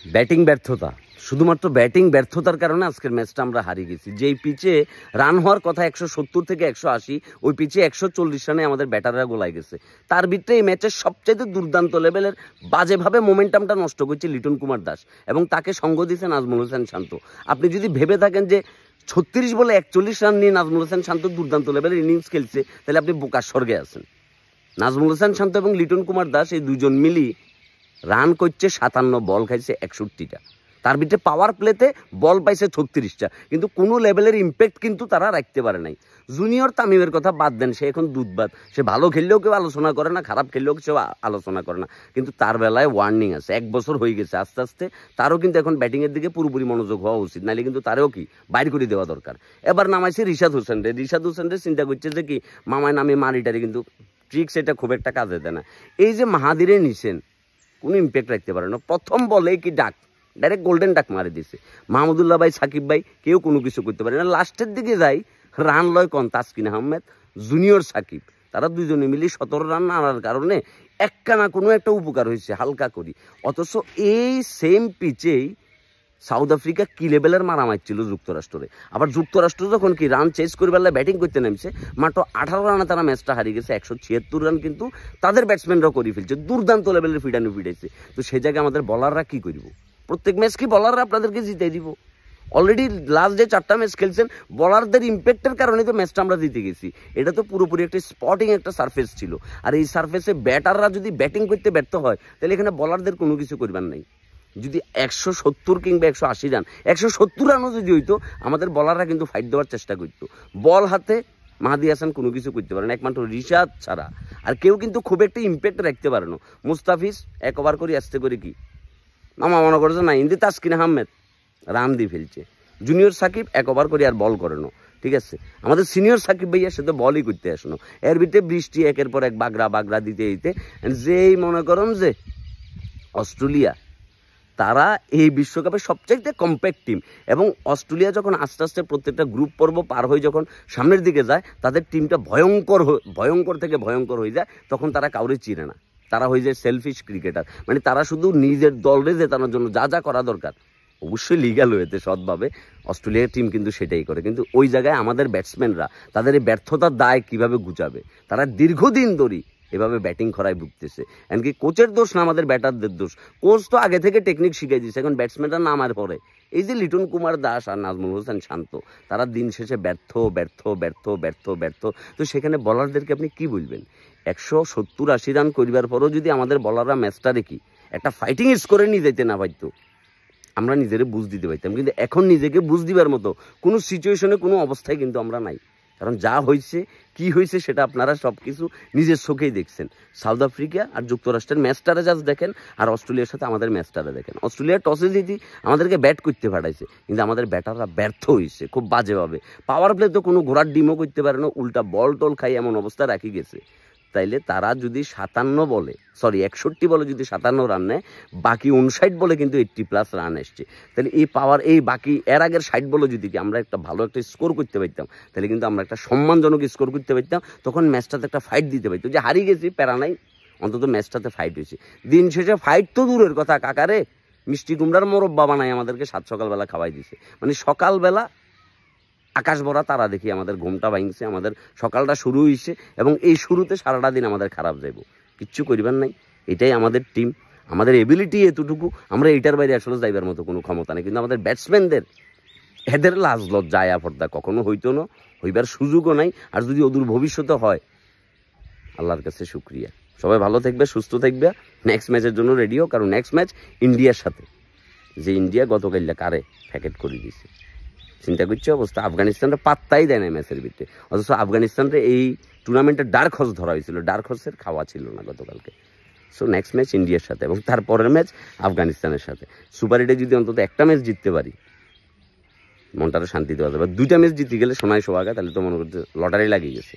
Batting ব্যর্থতা, শুধুমাত্র batting ব্যর্থতার কারণে আজকের ম্যাচটা আমরা হারিয়ে গেছি। যেই পিচে রান হওয়ার কথা 170 থেকে 180, ওই পিচে 140 রানে আমাদের ব্যাটাররা গোলাই গেছে। তার ভিতরে এই ম্যাচের সবচেয়ে দুর্দান্ত লেভেলের বাজেভাবে মোমেন্টামটা নষ্ট করছে লিটন কুমার দাস, এবং তাকে সঙ্গ দিয়েছে নাজমুল হোসেন শান্ত। আপনি যদি ভেবে থাকেন যে 36 বলে 41 রান নিয়ে নাজমুল হোসেন শান্ত দুর্দান্ত লেভেলের ইনিংস খেলছে, তাহলে আপনি বোকার স্বর্গে আছেন। নাজমুল হোসেন শান্ত এবং লিটন কুমার দাস এই দুজন মিলি রান করছে 57, বল খাইছে 61টা। তার ভিতরে পাওয়ার প্লেতে বল পাইছে 36টা, কিন্তু কোনো লেভেলের ইম্প্যাক্ট কিন্তু তারা রাখতে পারে নাই। জুনিয়র তামিমের কথা বাদ দেন, সে এখন দুধবাদ, সে ভালো খেললেও কেউ আলোচনা করে না, খারাপ খেললেও কেউ আলোচনা করে না, কিন্তু তার বেলায় ওয়ার্নিং আছে। 1 বছর হয়ে গেছে, আস্তে আস্তে তারও কিন্তু এখন ব্যাটিংয়ের দিকে পুরোপুরি মনোযোগ হওয়া উচিত, নাহলে কিন্তু তারও কি বাইর করে দেওয়া দরকার। এবার নামাইছে রিশাদ হোসেন রে চিন্তা করছে যে কি মামায় নামে মারিটারি, কিন্তু ট্রিক্স এটা খুব একটা কাজে দেয় না। এই যে মাহাদিরে নিছেন, কোনো ইম্প্যাক্ট রাখতে পারে না। প্রথম বলে কি ডাক, ডাইরেক্ট গোল্ডেন ডাক মারি দিছে। মাহমুদুল্লাহ ভাই, সাকিব ভাই, কেউ কোনো কিছু করতে পারে না। লাস্টের দিকে যাই রান লয় কন তাসকিন আহমেদ, জুনিয়র সাকিব, তারা দুজনে মিলে 17 রান আনার কারণে একখানা কোনো একটা উপকার হয়েছে হালকা করি। অথচ এই সেম পিচেই সাউথ আফ্রিকা কি লেভেলের মারা মারছিল যুক্তরাষ্ট্রে। আবার যুক্তরাষ্ট্র যখন কি রান চেস করে বেলায় ব্যাটিং করতে নেমছে, মাত্র 18 রানে তারা ম্যাচটা হারিয়ে গেছে। 176 রান কিন্তু তাদের ব্যাটসম্যানরাও করে ফেলছে, দুর্দান্ত লেভেলের ফিডানো ফিডাইছে। তো সেই জায়গায় আমাদের বলাররা কি করব? প্রত্যেক ম্যাচ কি বলাররা আপনাদেরকে জিতে দিব? অলরেডি লাস্ট যে 4টা ম্যাচ খেলছেন, বলারদের ইম্প্যাক্টের কারণে তো ম্যাচটা আমরা জিতে গেছি। এটা তো পুরোপুরি একটা স্পটিং একটা সারফেস ছিল, আর এই সারফেসে ব্যাটাররা যদি ব্যাটিং করতে ব্যর্থ হয়, তাহলে এখানে বলারদের কোনো কিছু করবার নাই। যদি 170 কিংবা 180 রান, 170 রানও যদি হইতো, আমাদের বলাররা কিন্তু ফাইট দেওয়ার চেষ্টা করতো। বল হাতে মাহাদি হাসান কোনো কিছু করতে পারে না, একমাত্র রিশাদ ছাড়া আর কেউ কিন্তু খুব একটা ইম্প্যাক্ট রাখতে পারে না। মুস্তাফিজ 1 ওভার করে আসতে করে কি মামা মনে করছে না, ইন্দি তাসকিন আহমেদ রান দিয়ে ফেলছে। জুনিয়র সাকিব 1 ওভার করে আর বল করে না, ঠিক আছে। আমাদের সিনিয়র সাকিব ভাইয়া সে তো বলই করতে আসনো। এর ভিতরে বৃষ্টি একের পর এক বাগড়া দিতে দিতে যেই মনে করেন যে অস্ট্রেলিয়া, তারা এই বিশ্বকাপে সবচেয়ে কম্প্যাক্ট টিম, এবং অস্ট্রেলিয়া যখন আস্তে আস্তে প্রত্যেকটা গ্রুপ পর্ব পার হয়ে যখন সামনের দিকে যায়, তাদের টিমটা ভয়ঙ্কর থেকে ভয়ঙ্কর হয়ে যায়। তখন তারা কাউরে চিনে না, তারা হয়ে যায় সেলফিশ ক্রিকেটার। মানে তারা শুধু নিজের দলরে জেতানোর জন্য যা যা করা দরকার, অবশ্যই লিগ্যাল হয়েছে সৎভাবে, অস্ট্রেলিয়ার টিম কিন্তু সেটাই করে। কিন্তু ওই জায়গায় আমাদের ব্যাটসম্যানরা তাদের এই ব্যর্থতার দায় কিভাবে গুছাবে? তারা দীর্ঘদিন ধরেই এভাবে ব্যাটিং করায় ভুগতেছে। এমনকি কোচের দোষ না, আমাদের ব্যাটারদের দোষ। কোচ তো আগে থেকে টেকনিক শিখিয়ে দিচ্ছে, এখন ব্যাটসম্যানরা নামার পরে এই যে লিটন কুমার দাস আর নাজমুল হোসেন শান্ত, তারা দিন শেষে ব্যর্থ। তো সেখানে বলারদেরকে আপনি কি বলবেন? 170-80 রান করিবার পরও যদি আমাদের বলাররা ম্যাচটা রেখি একটা ফাইটিং স্কোরে নিয়ে যেতে না পারতো, আমরা নিজেরে বুঝ দিতে পারতাম। কিন্তু এখন নিজেকে বুঝ দিবার মতো কোনো সিচুয়েশনে, কোনো অবস্থায় কিন্তু আমরা নাই। কারণ যা হয়েছে, কি হয়েছে, সেটা আপনারা সব কিছু নিজের চোখেই দেখছেন। সাউথ আফ্রিকা আর যুক্তরাষ্ট্রের ম্যাচটারে জাস্ট দেখেন, আর অস্ট্রেলিয়ার সাথে আমাদের ম্যাচটারে দেখেন। অস্ট্রেলিয়ার টসে জিতি আমাদেরকে ব্যাট করতে পাঠাইছে, কিন্তু আমাদের ব্যাটাররা ব্যর্থ হয়েছে খুব বাজেভাবে। পাওয়ার প্লে তো কোনো ঘোড়ার ডিমও করতে পারে না, উল্টা বল টল খাই এমন অবস্থা রাখি গেছে। তাইলে তারা যদি 61 বলে যদি 57 রান নেয়, বাকি 59 বলে কিন্তু 80+ রান এসছে। তাহলে এই বাকি এর আগের 60 বলে যদি আমরা একটা ভালো একটা স্কোর করতে পারতাম, তাহলে কিন্তু আমরা একটা সম্মানজনক স্কোর করতে পারতাম। তখন ম্যাচটাতে একটা ফাইট দিতে পারতাম। যে হারিয়ে গেছি প্যারা নাই, অন্তত ম্যাচটাতে ফাইট হয়েছে। দিন শেষে ফাইট তো দূরের কথা, কাকারে মিষ্টি কুমড়ার মোরব্বা বানায় আমাদেরকে সকালবেলা খাওয়াই দিছে। মানে সকালবেলা আকাশ ভরা তারা দেখি আমাদের ঘুমটা ভাঙছে, আমাদের সকালটা শুরু হয়েছে, এবং এই শুরুতে সারাটা দিন আমাদের খারাপ যাইব, কিচ্ছু করিবার নাই। এটাই আমাদের টিম, আমাদের এবিলিটি এতটুকু, আমরা এইটার বাইরে আসলে যাইবার মতো কোনো ক্ষমতা নেই। কিন্তু আমাদের ব্যাটসম্যানদের এদের লাজ লজ্জা আয়া পর্দা কখনো হইতো না, হইবার সুযোগও নাই। আর যদি অদূর ভবিষ্যতে হয়, আল্লাহর কাছে শুক্রিয়া। সবাই ভালো থাকবে, সুস্থ থাকবে, নেক্সট ম্যাচের জন্য রেডিও। কারণ নেক্সট ম্যাচ ইন্ডিয়ার সাথে, যে ইন্ডিয়া গতকাল কারে প্যাকেট করে দিয়েছে, চিন্তা করছে অবস্থা। আফগানিস্তানটা পাত্তাই দেয় না ম্যাচের ভিতরে, অথচ আফগানিস্তানটা এই টুর্নামেন্টের ডার্ক হর্স ধরা হয়েছিল, ডার্ক হর্সের খাওয়া ছিল না গতকালকে। সো নেক্সট ম্যাচ ইন্ডিয়ার সাথে, এবং তারপরের ম্যাচ আফগানিস্তানের সাথে। সুপার 8-এ যদি অন্তত একটা ম্যাচ জিততে পারি, মনটারে শান্তি দেওয়া যাবে। 2টা ম্যাচ জিতে গেলে সোনায় সোহাগা, তাহলে তো মনে করতে লটারি লাগিয়ে গেছে।